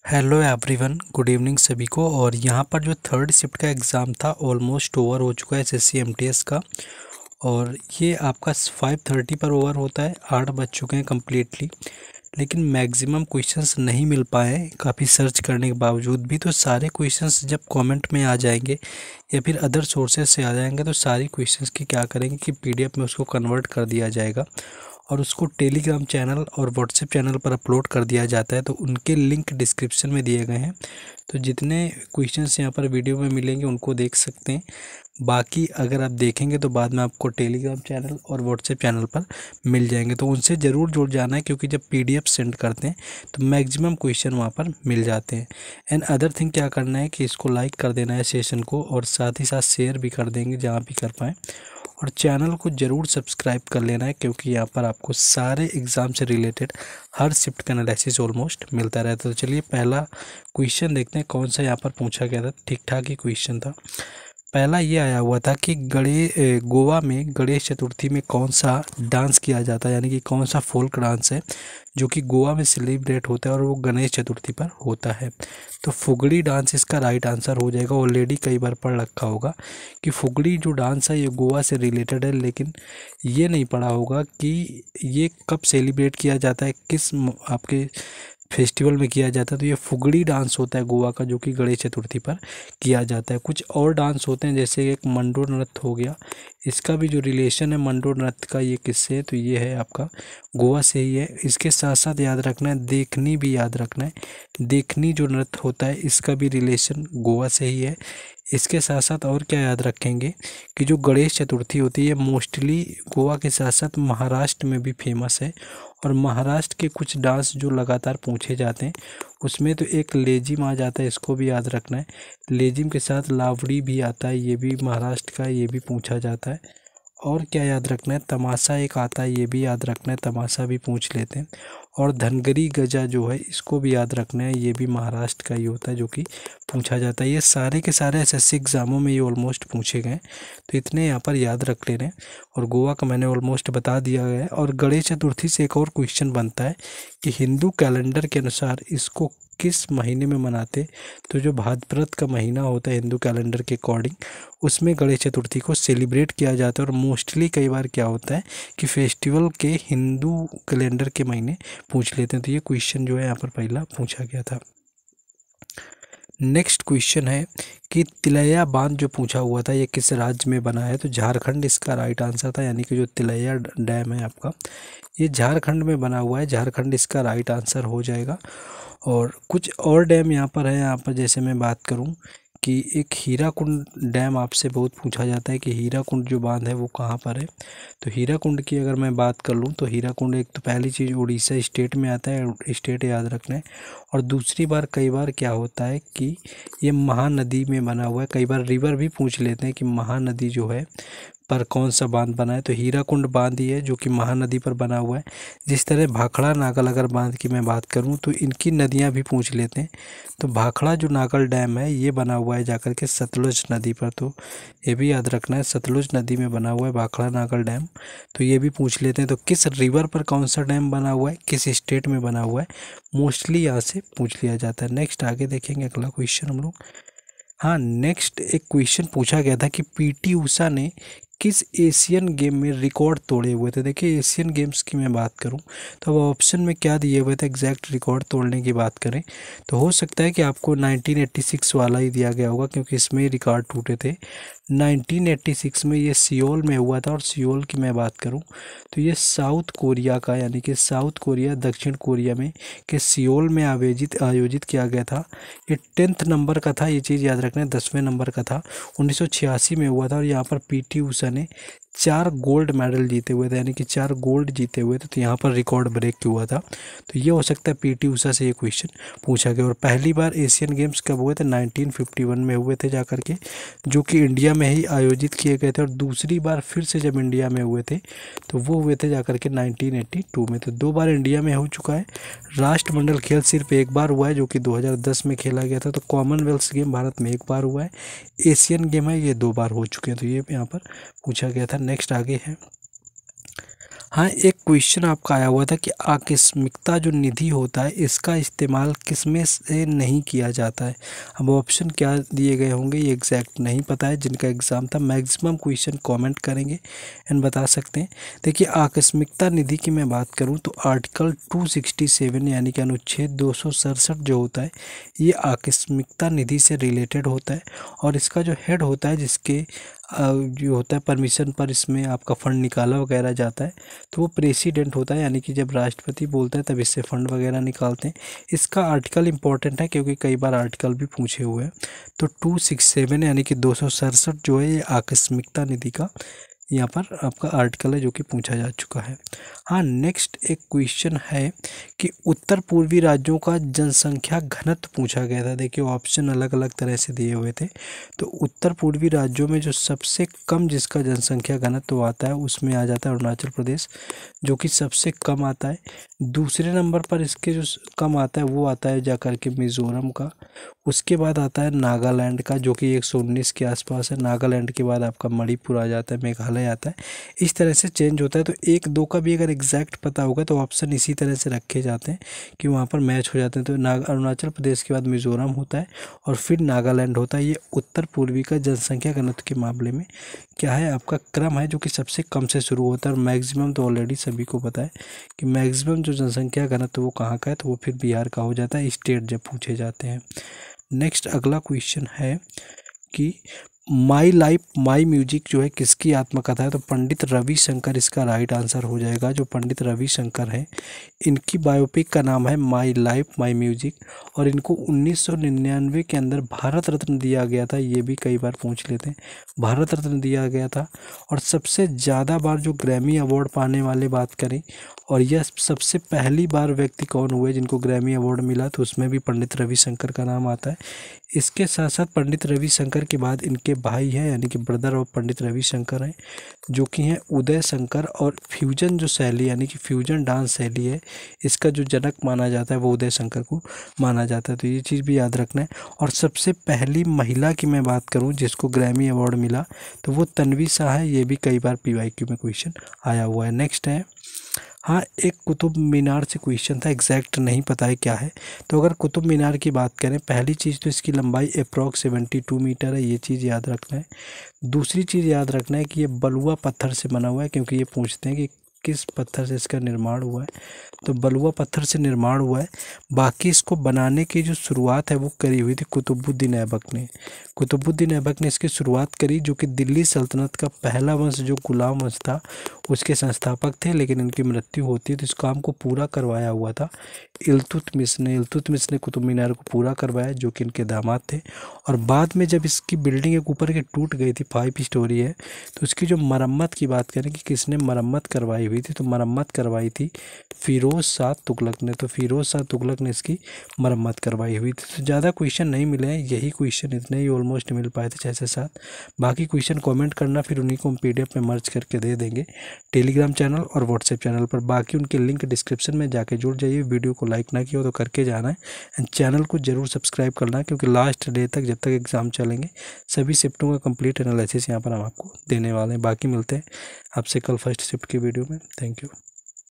Hello everyone, good evening सभी को। और यहाँ पर जो थर्ड शिफ्ट का एग्ज़ाम था ऑलमोस्ट ओवर हो चुका है एसएससी एमटीएस का। और ये आपका 5:30 पर ओवर होता है, 8 बज चुके हैं कम्प्लीटली। लेकिन मैक्सिमम क्वेश्चंस नहीं मिल पाए काफ़ी सर्च करने के बावजूद भी। तो सारे क्वेश्चंस जब कमेंट में आ जाएंगे या फिर अदर सोर्सेज से आ जाएंगे तो सारी क्वेश्चंस की क्या करेंगे कि पीडीएफ में उसको कन्वर्ट कर दिया जाएगा और उसको टेलीग्राम चैनल और व्हाट्सएप चैनल पर अपलोड कर दिया जाता है। तो उनके लिंक डिस्क्रिप्शन में दिए गए हैं। तो जितने क्वेश्चंस यहाँ पर वीडियो में मिलेंगे उनको देख सकते हैं। बाकी अगर आप देखेंगे तो बाद में आपको टेलीग्राम चैनल और व्हाट्सएप चैनल पर मिल जाएंगे, तो उनसे ज़रूर जुड़ जाना है, क्योंकि जब पीडीएफ सेंड करते हैं तो मैक्सिमम क्वेश्चन वहाँ पर मिल जाते हैं। एंड अदर थिंग क्या करना है कि इसको लाइक कर देना है सेशन को, और साथ ही साथ शेयर भी कर देंगे जहाँ भी कर पाएँ। और चैनल को ज़रूर सब्सक्राइब कर लेना है, क्योंकि यहाँ पर आपको सारे एग्ज़ाम से रिलेटेड हर शिफ्ट का एनालिसिस ऑलमोस्ट मिलता रहता है। तो चलिए पहला क्वेश्चन देखते हैं कौन सा यहाँ पर पूछा गया था। ठीक ठाक ही क्वेश्चन था। पहला ये आया हुआ था कि गोवा में गणेश चतुर्थी में कौन सा डांस किया जाता है, यानी कि कौन सा फोल्क डांस है जो कि गोवा में सेलिब्रेट होता है और वो गणेश चतुर्थी पर होता है। तो फुगड़ी डांस इसका राइट आंसर हो जाएगा। ऑलरेडी कई बार पढ़ रखा होगा कि फुगड़ी जो डांस है ये गोवा से रिलेटेड है, लेकिन ये नहीं पढ़ा होगा कि ये कब सेलिब्रेट किया जाता है, किस आपके फेस्टिवल में किया जाता है। तो ये फुगड़ी डांस होता है गोवा का, जो कि गणेश चतुर्थी पर किया जाता है। कुछ और डांस होते हैं, जैसे एक मंडो नृत्य हो गया, इसका भी जो रिलेशन है मंडो नृत्य का ये किससे है, तो ये है आपका गोवा से ही है। इसके साथ साथ याद रखना है देखनी भी याद रखना है, देखनी जो नृत्य होता है इसका भी रिलेशन गोवा से ही है। इसके साथ साथ और क्या याद रखेंगे कि जो गणेश चतुर्थी होती है मोस्टली गोवा के साथ साथ महाराष्ट्र में भी फेमस है। और महाराष्ट्र के कुछ डांस जो लगातार पूछे जाते हैं उसमें तो एक लेजिम आ जाता है, इसको भी याद रखना है। लेजिम के साथ लावड़ी भी आता है, ये भी महाराष्ट्र का, ये भी पूछा जाता है। और क्या याद रखना है, तमाशा एक आता है, ये भी याद रखना है, तमाशा भी पूछ लेते हैं। और धनगरी गजा जो है इसको भी याद रखना है, ये भी महाराष्ट्र का ही होता है जो कि पूछा जाता है। ये सारे के सारे एसएससी एग्ज़ामों में ये ऑलमोस्ट पूछे गए, तो इतने यहाँ पर याद रख लेने। और गोवा का मैंने ऑलमोस्ट बता दिया गया है। और गणेश चतुर्थी से एक और क्वेश्चन बनता है कि हिंदू कैलेंडर के अनुसार इसको किस महीने में मनाते। तो जो भाद्रपद का महीना होता है हिंदू कैलेंडर के अकॉर्डिंग, उसमें गणेश चतुर्थी को सेलिब्रेट किया जाता है। और मोस्टली कई बार क्या होता है कि फेस्टिवल के हिंदू कैलेंडर के महीने पूछ लेते हैं। तो ये क्वेश्चन जो है यहाँ पर पहला पूछा गया था। नेक्स्ट क्वेश्चन है कि तिलैया बांध जो पूछा हुआ था ये किस राज्य में बना है, तो झारखंड इसका राइट आंसर था। यानी कि जो तिलैया डैम है आपका ये झारखंड में बना हुआ है, झारखंड इसका राइट आंसर हो जाएगा। और कुछ और डैम यहाँ पर है, यहाँ पर जैसे मैं बात करूँ कि एक हीराकुंड डैम आपसे बहुत पूछा जाता है कि हीराकुंड जो बांध है वो कहाँ पर है। तो हीराकुंड की अगर मैं बात कर लूँ तो हीराकुंड एक तो पहली चीज़ उड़ीसा स्टेट में आता है, स्टेट याद रखना है। और दूसरी बार कई बार क्या होता है कि ये महानदी में बना हुआ है, कई बार रिवर भी पूछ लेते हैं कि महानदी जो है पर कौन सा बांध बना है, तो हीराकुंड बांध ही है जो कि महानदी पर बना हुआ है। जिस तरह भाखड़ा नागल अगर बांध की मैं बात करूं तो इनकी नदियां भी पूछ लेते हैं। तो भाखड़ा जो नागल डैम है ये बना हुआ है जाकर के सतलुज नदी पर, तो ये भी याद रखना है सतलुज नदी में बना हुआ है भाखड़ा नागल डैम। तो ये भी पूछ लेते हैं। तो किस रिवर पर कौन सा डैम बना हुआ है, किस स्टेट में बना हुआ है, मोस्टली यहाँ से पूछ लिया जाता है। नेक्स्ट आगे देखेंगे अगला क्वेश्चन हम लोग। हाँ, नेक्स्ट एक क्वेश्चन पूछा गया था कि पीटी उषा ने किस एशियन गेम में रिकॉर्ड तोड़े हुए थे। देखिए एशियन गेम्स की मैं बात करूं तो अब ऑप्शन में क्या दिए हुए थे, एग्जैक्ट रिकॉर्ड तोड़ने की बात करें तो हो सकता है कि आपको 1986 वाला ही दिया गया होगा, क्योंकि इसमें रिकॉर्ड टूटे थे। 1986 में ये सियोल में हुआ था। और सियोल की मैं बात करूं तो ये साउथ कोरिया का, यानी कि साउथ कोरिया दक्षिण कोरिया में के सियोल में आयोजित किया गया था। ये 10th नंबर का था, ये चीज़ याद रखना है, 10वें नंबर का था। 1986 में हुआ था। और यहाँ पर पीटी उषा ने 4 गोल्ड मेडल जीते हुए थे, यानी कि 4 गोल्ड जीते हुए थे। तो यहाँ पर रिकॉर्ड ब्रेक हुआ था। तो ये हो सकता है पीटी उषा से ये क्वेश्चन पूछा गया। और पहली बार एशियन गेम्स कब हुए थे, 1951 में हुए थे जाकर के, जो कि इंडिया में ही आयोजित किए गए थे। और दूसरी बार फिर से जब इंडिया में हुए थे तो वो हुए थे जाकर के 1982 में। तो 2 बार इंडिया में हो चुका है। राष्ट्रमंडल खेल सिर्फ एक बार हुआ है जो कि 2010 में खेला गया था। तो कॉमनवेल्थ गेम भारत में एक बार हुआ है, एशियन गेम है ये 2 बार हो चुके हैं। तो ये यहाँ पर पूछा गया था। नेक्स्ट आगे है, हाँ, एक क्वेश्चन आपका आया हुआ था कि आकस्मिकता जो निधि होता है इसका इस्तेमाल किसमें से नहीं किया जाता है। अब ऑप्शन क्या दिए गए होंगे ये एग्जैक्ट नहीं पता है, जिनका एग्ज़ाम था मैक्सिमम क्वेश्चन कमेंट करेंगे एंड बता सकते हैं। देखिए, आकस्मिकता निधि की मैं बात करूं तो आर्टिकल 267 यानी कि अनुच्छेद 267 जो होता है ये आकस्मिकता निधि से रिलेटेड होता है। और इसका जो हेड होता है, जिसके जो होता है परमिशन पर इसमें आपका फ़ंड निकाला वगैरह जाता है, तो वो प्रेसिडेंट होता है, यानी कि जब राष्ट्रपति बोलता है तब इससे फ़ंड वगैरह निकालते हैं। इसका आर्टिकल इंपॉर्टेंट है क्योंकि कई बार आर्टिकल भी पूछे हुए हैं। तो 267 यानी कि 267 जो है ये आकस्मिकता निधि का यहाँ पर आपका आर्टिकल है जो कि पूछा जा चुका है। हाँ, नेक्स्ट एक क्वेश्चन है कि उत्तर पूर्वी राज्यों का जनसंख्या घनत्व पूछा गया था। देखिए, ऑप्शन अलग अलग तरह से दिए हुए थे। तो उत्तर पूर्वी राज्यों में जो सबसे कम जिसका जनसंख्या घनत्व आता है उसमें आ जाता है अरुणाचल प्रदेश, जो कि सबसे कम आता है। दूसरे नंबर पर इसके जो कम आता है वो आता है जाकर के मिज़ोरम का। उसके बाद आता है नागालैंड का, जो कि 119 के आसपास है। नागालैंड के बाद आपका मणिपुर आ जाता है, मेघालय आता है। इस तरह से चेंज होता है। तो एक दो का भी अगर एग्जैक्ट पता होगा तो ऑप्शन इसी तरह से रखे जाते हैं कि वहाँ पर मैच हो जाते हैं। तो अरुणाचल प्रदेश के बाद मिज़ोरम होता है और फिर नागालैंड होता है। ये उत्तर पूर्वी का जनसंख्या घनत्व के मामले में क्या है, आपका क्रम है जो कि सबसे कम से शुरू होता है। और मैक्सिमम तो ऑलरेडी सभी को पता है कि मैक्सिमम जो जनसंख्या घनत्व वो कहाँ का है, तो वो फिर बिहार का हो जाता है, स्टेट जब पूछे जाते हैं। नेक्स्ट अगला क्वेश्चन है कि माई लाइफ माई म्यूजिक जो है किसकी आत्मकथा है। तो पंडित रविशंकर इसका राइट आंसर हो जाएगा। जो पंडित रविशंकर हैं इनकी बायोपिक का नाम है माई लाइफ माई म्यूजिक, और इनको 1999 के अंदर भारत रत्न दिया गया था। ये भी कई बार पूछ लेते हैं, भारत रत्न दिया गया था। और सबसे ज़्यादा बार जो ग्रैमी अवार्ड पाने वाले बात करें, और यह सबसे पहली बार व्यक्ति कौन हुए जिनको ग्रैमी अवार्ड मिला, तो उसमें भी पंडित रविशंकर का नाम आता है। इसके साथ साथ पंडित रविशंकर के बाद इनके भाई हैं, यानी कि ब्रदर ऑफ पंडित रविशंकर हैं, जो कि हैं उदय शंकर। और फ्यूजन जो शैली यानी कि फ्यूजन डांस शैली है, इसका जो जनक माना जाता है वो उदय शंकर को माना जाता है। तो ये चीज़ भी याद रखना है। और सबसे पहली महिला की मैं बात करूं जिसको ग्रैमी अवार्ड मिला, तो वो तन्वी शाह है। ये भी कई बार PYQ में क्वेश्चन आया हुआ है। नेक्स्ट है, हाँ, एक कुतुब मीनार से क्वेश्चन था, एग्जैक्ट नहीं पता है क्या है। तो अगर कुतुब मीनार की बात करें, पहली चीज़ तो इसकी लंबाई अप्रॉक्स 72 मीटर है, ये चीज़ याद रखना है। दूसरी चीज़ याद रखना है कि ये बलुआ पत्थर से बना हुआ है, क्योंकि ये पूछते हैं कि किस पत्थर से इसका निर्माण हुआ है, तो बलुआ पत्थर से निर्माण हुआ है। बाकी इसको बनाने की जो शुरुआत है वो करी हुई थी कुतुबुद्दीन ऐबक ने। कुतुबुद्दीन ऐबक ने इसकी शुरुआत करी, जो कि दिल्ली सल्तनत का पहला वंश जो गुलाम वंश था उसके संस्थापक थे, लेकिन इनकी मृत्यु होती है। तो इस काम को पूरा करवाया हुआ था इल्तुतमिश ने। इल्तुतमिश ने कुतुब मीनार को पूरा करवाया, जो कि इनके दामाद थे। और बाद में जब इसकी बिल्डिंग एक ऊपर के टूट गई थी, 5 स्टोरी है, तो उसकी जो मरम्मत की बात करें कि किसने मरम्मत करवाई हुई थी, तो मरम्मत करवाई थी फ़िरोज़ शाह तुगलक ने। तो फ़िरोज़ शाह तुगलक ने इसकी मरम्मत करवाई हुई थी। तो ज़्यादा क्वेश्चन नहीं मिले हैं, यही क्वेश्चन इतने ही ऑलमोस्ट मिल पाए थे 6 से 7। बाकी क्वेश्चन कमेंट करना, फिर उन्हीं को हम PDF में मर्ज करके दे देंगे टेलीग्राम चैनल और व्हाट्सएप चैनल पर। बाकी उनके लिंक डिस्क्रिप्शन में जाके जुड़ जाइए। वीडियो को लाइक ना किया हो तो करके जाना है, एंड चैनल को जरूर सब्सक्राइब करना है, क्योंकि लास्ट डे तक जब तक एग्ज़ाम चलेंगे सभी शिफ्टों का कंप्लीट एनालिसिस यहाँ पर हम आपको देने वाले हैं। बाकी मिलते हैं आपसे कल फर्स्ट शिफ्ट की वीडियो में। Thank you.